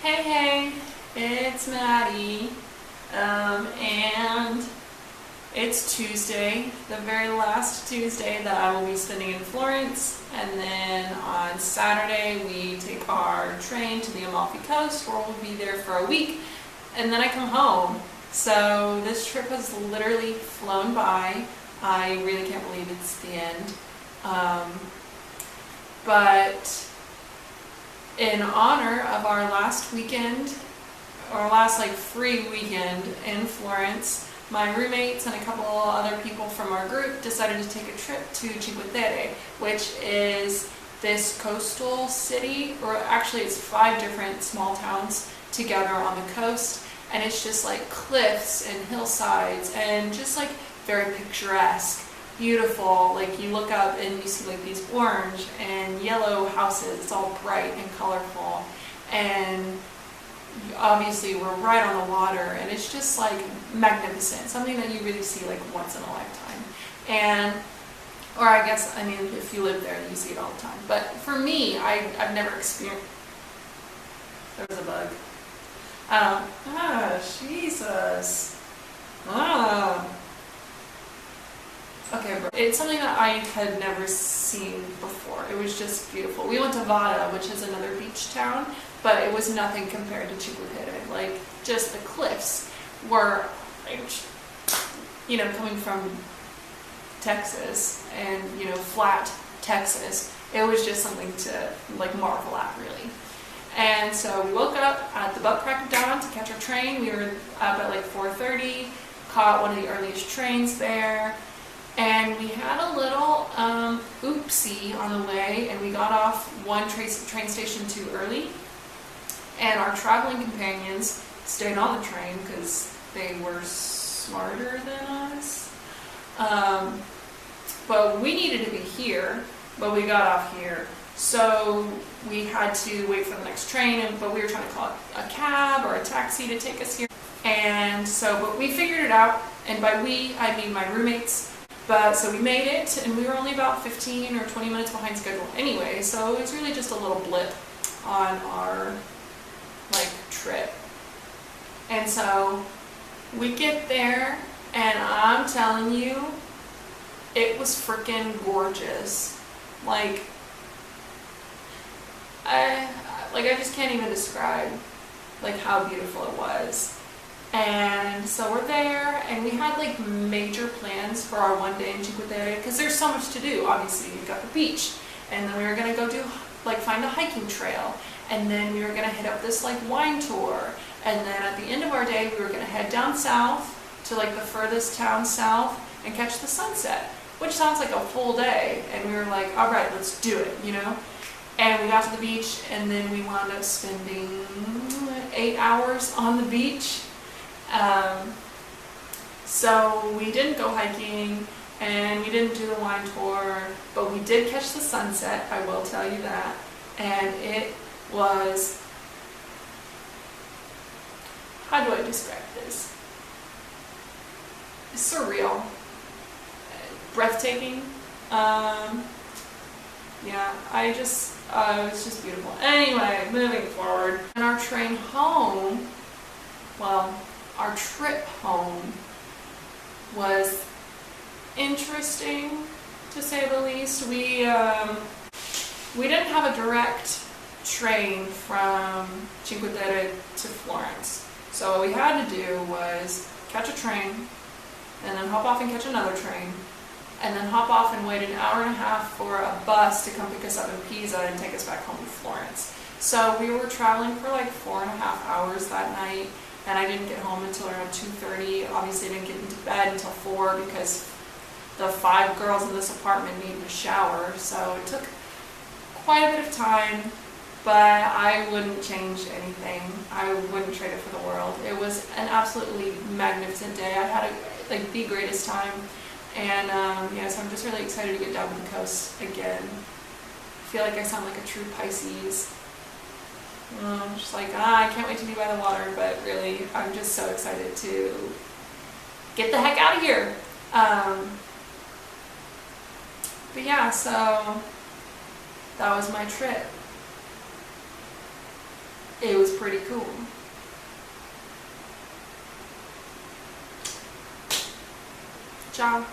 Hey, it's Maddie, and it's Tuesday, the very last Tuesday that I will be spending in Florence, and then on Saturday we take our train to the Amalfi Coast, where we'll be there for a week, and then I come home. So this trip has literally flown by. I really can't believe it's the end. But in honor of our last weekend, our last free weekend in Florence, my roommates and a couple other people from our group decided to take a trip to Cinque Terre, which is this coastal city, or actually it's 5 different small towns together on the coast, and it's just like cliffs and hillsides and just like very picturesque. Beautiful, like you look up and you see like these orange and yellow houses. It's all bright and colorful, and obviously we're right on the water, and it's just like magnificent, something that you really see like once in a lifetime. And or I mean if you live there you see it all the time, but for me, I've never experienced. There was a bug. Jesus. Okay, bro. It's something that I had never seen before. It was just beautiful. We went to Vada, which is another beach town, but it was nothing compared to Cinque Terre. Like, just the cliffs were, coming from Texas and, flat Texas. It was just something to, marvel at, really. And so we woke up at the butt crack of dawn to catch our train. We were up at 4:30, caught one of the earliest trains there. And we had a little oopsie on the way, and we got off one train station too early. And our traveling companions stayed on the train because they were smarter than us. But we needed to be here, but we got off here. So we had to wait for the next train, but we were trying to call a cab or a taxi to take us here. And so, but we figured it out, and by we, I mean my roommates. But so we made it, and we were only about 15 or 20 minutes behind schedule anyway, so it was really just a little blip on our trip. And so we get there, and I'm telling you, it was freaking gorgeous. I just can't even describe how beautiful it was. And so we're there, and we had major plans for our one day in Cinque Terre, because there's so much to do. Obviously, you've got the beach, and then we were gonna go do find a hiking trail, and then we were gonna hit up this wine tour, and then at the end of our day we were gonna head down south to the furthest town south and catch the sunset, which sounds like a full day. And we were like, all right, let's do it, And we got to the beach, and then we wound up spending 8 hours on the beach. So we didn't go hiking, and we didn't do the wine tour, but we did catch the sunset, I will tell you that. And it was, how do I describe this? Surreal. Breathtaking. Yeah, it was just beautiful. Anyway, moving forward. And our train home, our trip home was interesting, to say the least. We didn't have a direct train from Cinque Terre to Florence. So what we had to do was catch a train, and then hop off and catch another train, and then hop off and wait an hour and a half for a bus to come pick us up in Pisa and take us back home to Florence. So we were traveling for 4.5 hours that night, and I didn't get home until around 2:30. Obviously I didn't get into bed until 4 because the 5 girls in this apartment needed a shower, so it took quite a bit of time, but I wouldn't change anything. I wouldn't trade it for the world. It was an absolutely magnificent day. I had the greatest time. And so I'm just really excited to get down to the coast again. I feel like I sound like a true Pisces. Just I can't wait to be by the water, but really, I'm just so excited to get the heck out of here. But yeah, so that was my trip. it was pretty cool. Ciao.